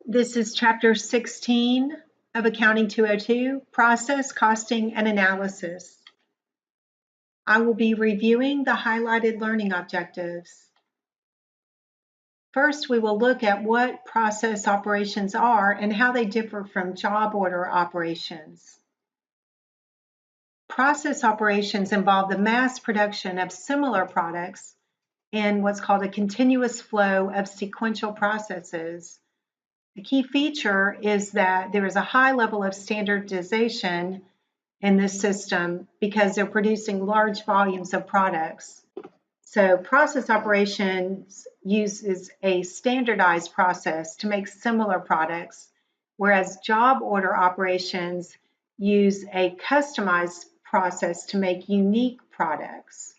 This is Chapter 16 of Accounting 202, Process, Costing, and Analysis. I will be reviewing the highlighted learning objectives. First, we will look at what process operations are and how they differ from job order operations. Process operations involve the mass production of similar products in what's called a continuous flow of sequential processes. The key feature is that there is a high level of standardization in this system because they're producing large volumes of products. So process operations uses a standardized process to make similar products, whereas job order operations use a customized process to make unique products.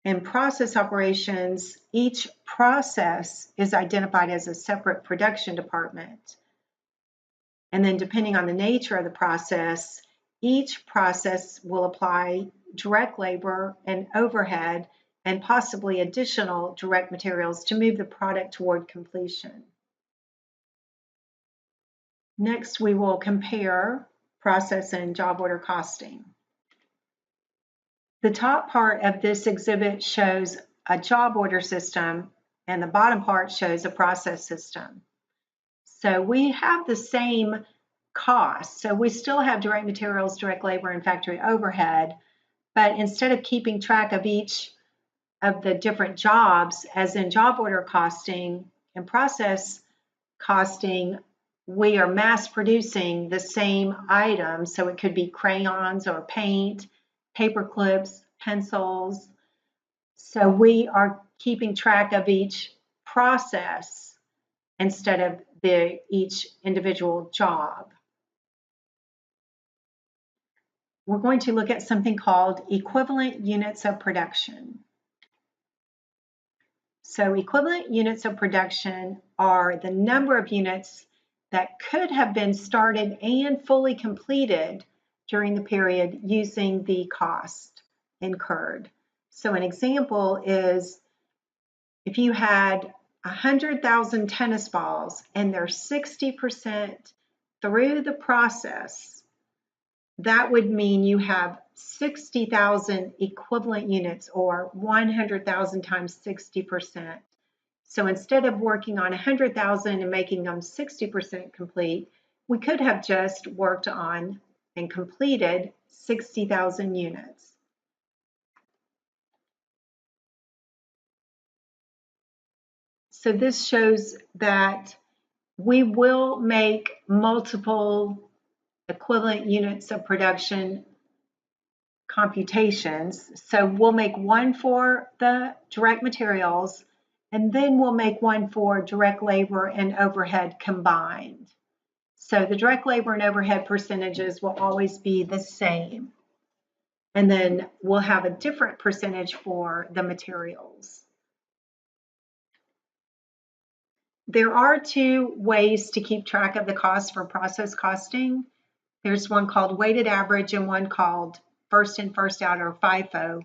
In process operations, each process is identified as a separate production department. And then depending on the nature of the process, each process will apply direct labor and overhead and possibly additional direct materials to move the product toward completion. Next, we will compare process and job order costing. The top part of this exhibit shows a job order system, and the bottom part shows a process system. So we have the same costs. So we still have direct materials, direct labor, and factory overhead, but instead of keeping track of each of the different jobs, as in job order costing and process costing, we are mass producing the same items. So it could be crayons or paint, paper clips, pencils. So we are keeping track of each process instead of each individual job. We're going to look at something called equivalent units of production. So equivalent units of production are the number of units that could have been started and fully completed during the period using the cost incurred. So an example is if you had 100,000 tennis balls and they're 60% through the process, that would mean you have 60,000 equivalent units, or 100,000 times 60%. So instead of working on 100,000 and making them 60% complete, we could have just worked on and completed 60,000 units. So this shows that we will make multiple equivalent units of production computations. So we'll make one for the direct materials, and then we'll make one for direct labor and overhead combined. So the direct labor and overhead percentages will always be the same. And then we'll have a different percentage for the materials. There are two ways to keep track of the cost for process costing. There's one called weighted average and one called first in, first out, or FIFO.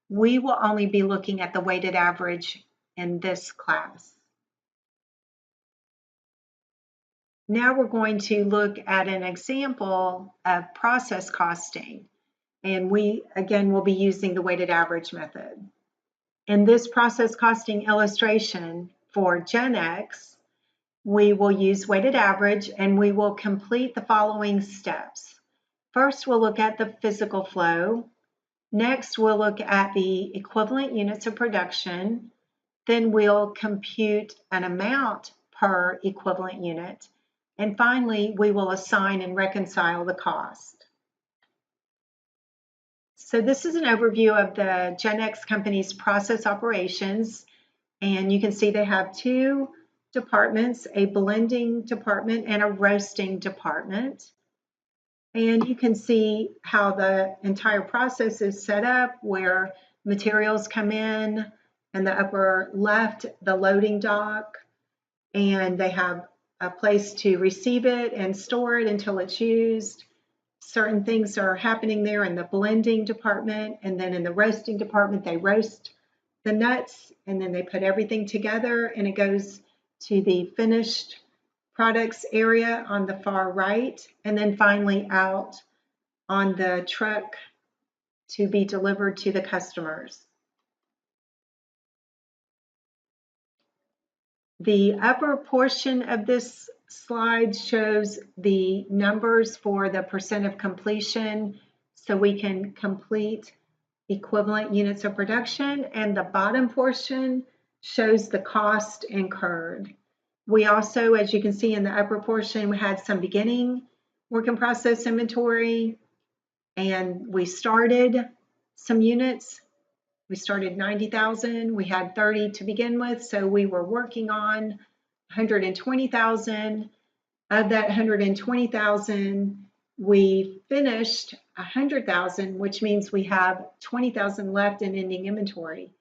We will only be looking at the weighted average in this class. Now we're going to look at an example of process costing. And we, again, will be using the weighted average method. In this process costing illustration for GenX, we will use weighted average and we will complete the following steps. First, we'll look at the physical flow. Next, we'll look at the equivalent units of production. Then we'll compute an amount per equivalent unit. And finally, we will assign and reconcile the cost. So this is an overview of the GenX company's process operations. And you can see they have two departments, a blending department and a roasting department. And you can see how the entire process is set up, where materials come in, and the upper left, the loading dock, and they have a place to receive it and store it until it's used. Certain things are happening there in the blending department, and then in the roasting department, they roast the nuts, and then they put everything together, and it goes to the finished products area on the far right, and then finally out on the truck to be delivered to the customers. The upper portion of this slide shows the numbers for the percent of completion, so we can complete equivalent units of production, and the bottom portion shows the cost incurred. We also, as you can see in the upper portion, we had some beginning work in process inventory, and we started some units. We started 90,000. We had 30 to begin with, so we were working on 120,000. Of that 120,000, we finished 100,000, which means we have 20,000 left in ending inventory.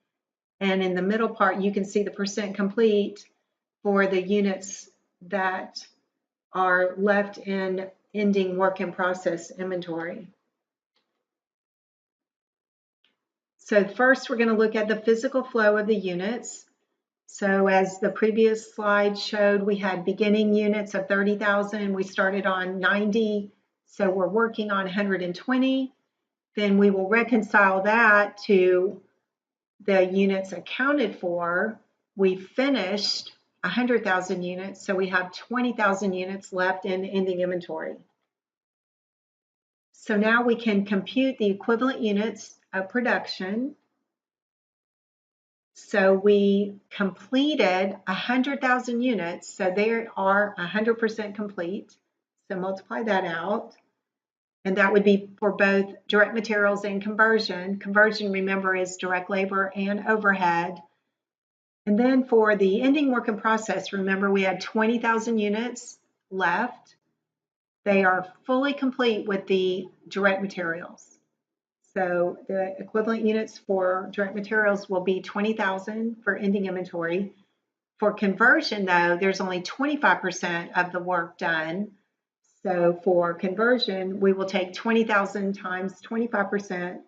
And in the middle part, you can see the percent complete for the units that are left in ending work in process inventory. So first, we're going to look at the physical flow of the units. So as the previous slide showed, we had beginning units of 30,000. We started on 90, so we're working on 120. Then we will reconcile that to the units accounted for. We finished 100,000 units, so we have 20,000 units left in ending inventory. So now we can compute the equivalent units of production. So we completed 100,000 units, so they are 100% complete. So multiply that out, and that would be for both direct materials and conversion. Conversion, remember, is direct labor and overhead. And then for the ending work in process, remember we had 20,000 units left. They are fully complete with the direct materials. So the equivalent units for direct materials will be 20,000 for ending inventory. For conversion, though, there's only 25% of the work done. So for conversion, we will take 20,000 times 25%,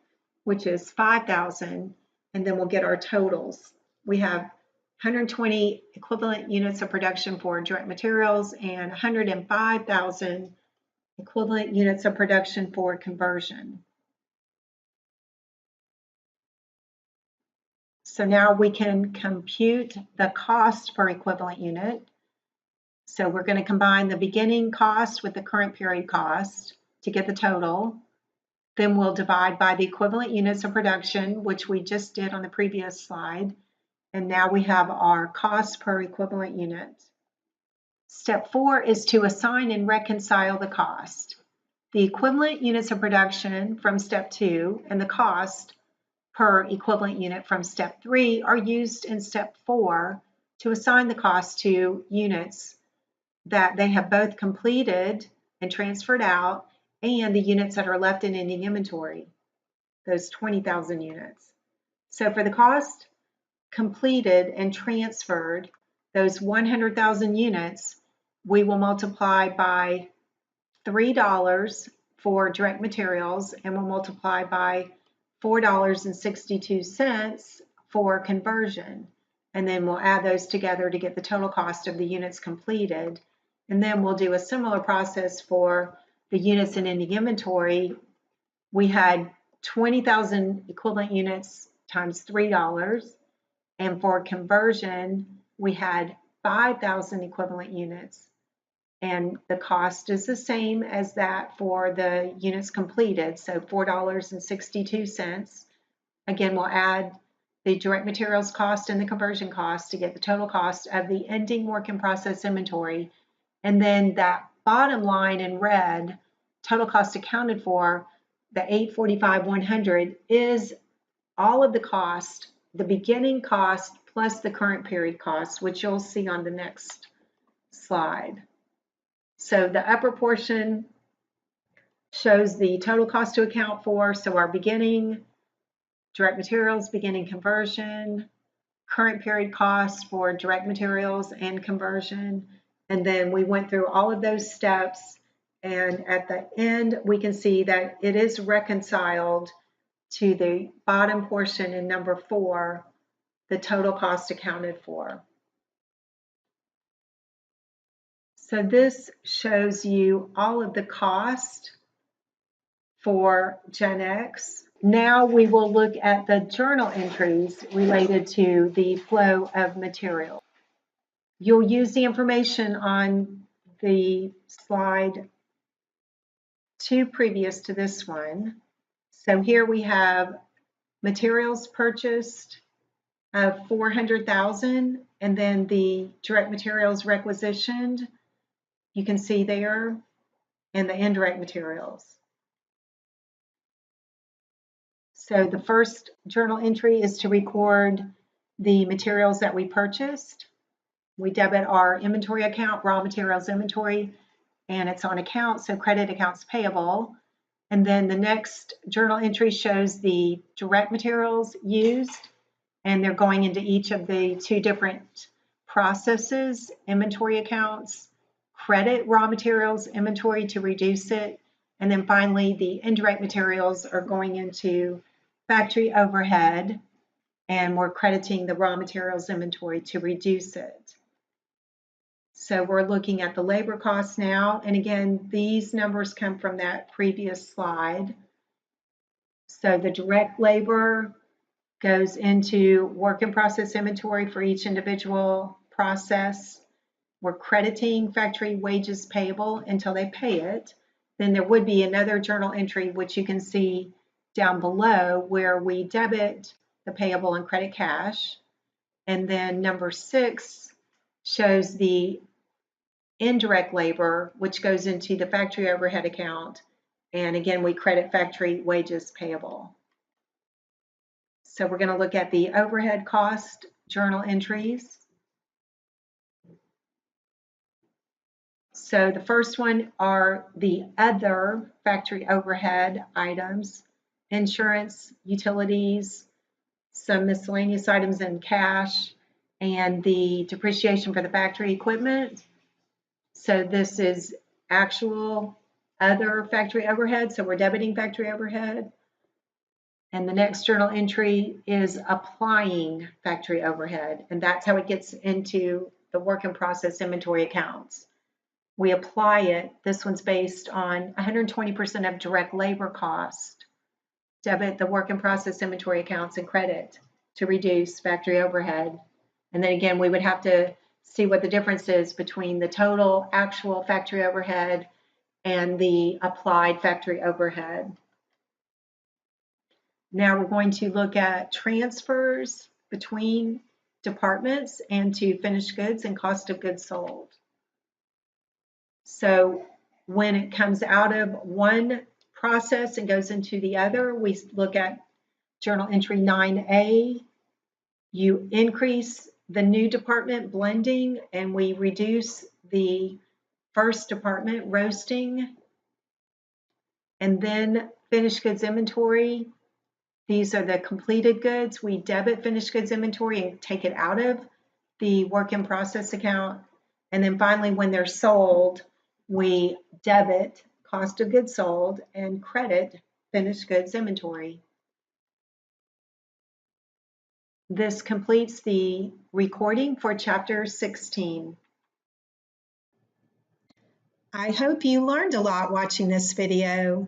which is 5,000, and then we'll get our totals. We have 120 equivalent units of production for direct materials and 105,000 equivalent units of production for conversion. So now we can compute the cost per equivalent unit. So we're going to combine the beginning cost with the current period cost to get the total. Then we'll divide by the equivalent units of production, which we just did on the previous slide. And now we have our cost per equivalent unit. Step 4 is to assign and reconcile the cost. The equivalent units of production from step 2 and the cost per equivalent unit from step 3 are used in step 4 to assign the cost to units that they have both completed and transferred out, and the units that are left in ending inventory, those 20,000 units. So for the cost completed and transferred, those 100,000 units, we will multiply by $3 for direct materials, and we'll multiply by $4.62 for conversion, and then we'll add those together to get the total cost of the units completed. And then we'll do a similar process for the units in ending inventory. We had 20,000 equivalent units times $3, and for conversion we had 5,000 equivalent units, and the cost is the same as that for the units completed, so $4.62. Again, we'll add the direct materials cost and the conversion cost to get the total cost of the ending work in process inventory. And then that bottom line in red, total cost accounted for, the $845,100, is all of the cost, the beginning cost plus the current period cost, which you'll see on the next slide. So the upper portion shows the total cost to account for, so our beginning direct materials, beginning conversion, current period cost for direct materials and conversion, and then we went through all of those steps, and at the end we can see that it is reconciled to the bottom portion in number 4, the total cost accounted for. So this shows you all of the cost for GenX. Now we will look at the journal entries related to the flow of material. You'll use the information on the slide 2 previous to this one. So here we have materials purchased of 400,000, and then the direct materials requisitioned, you can see there, and the indirect materials. So the first journal entry is to record the materials that we purchased. We debit our inventory account, raw materials inventory, and it's on account, so credit accounts payable. And then the next journal entry shows the direct materials used, and they're going into each of the 2 different processes, inventory accounts, credit raw materials inventory to reduce it, and then finally the indirect materials are going into factory overhead, and we're crediting the raw materials inventory to reduce it. So we're looking at the labor costs now, and again, these numbers come from that previous slide. So the direct labor goes into work in process inventory for each individual process. We're crediting factory wages payable until they pay it. Then there would be another journal entry, which you can see down below, where we debit the payable and credit cash. And then number 6 shows the indirect labor, which goes into the factory overhead account. And again, we credit factory wages payable. So we're going to look at the overhead cost journal entries. So the first one are the other factory overhead items: insurance, utilities, some miscellaneous items in cash, and the depreciation for the factory equipment. So this is actual other factory overhead, so we're debiting factory overhead. And the next journal entry is applying factory overhead, and that's how it gets into the work in process inventory accounts. We apply it. This one's based on 120% of direct labor cost. Debit the work in process inventory accounts and credit to reduce factory overhead. And then again, we would have to see what the difference is between the total actual factory overhead and the applied factory overhead. Now we're going to look at transfers between departments and to finished goods and cost of goods sold. So when it comes out of one process and goes into the other, we look at journal entry 9A. You increase the new department blending, and we reduce the first department roasting. And then finished goods inventory. These are the completed goods. We debit finished goods inventory and take it out of the work in process account. And then finally, when they're sold, we debit cost of goods sold and credit finished goods inventory. This completes the recording for Chapter 16. I hope you learned a lot watching this video.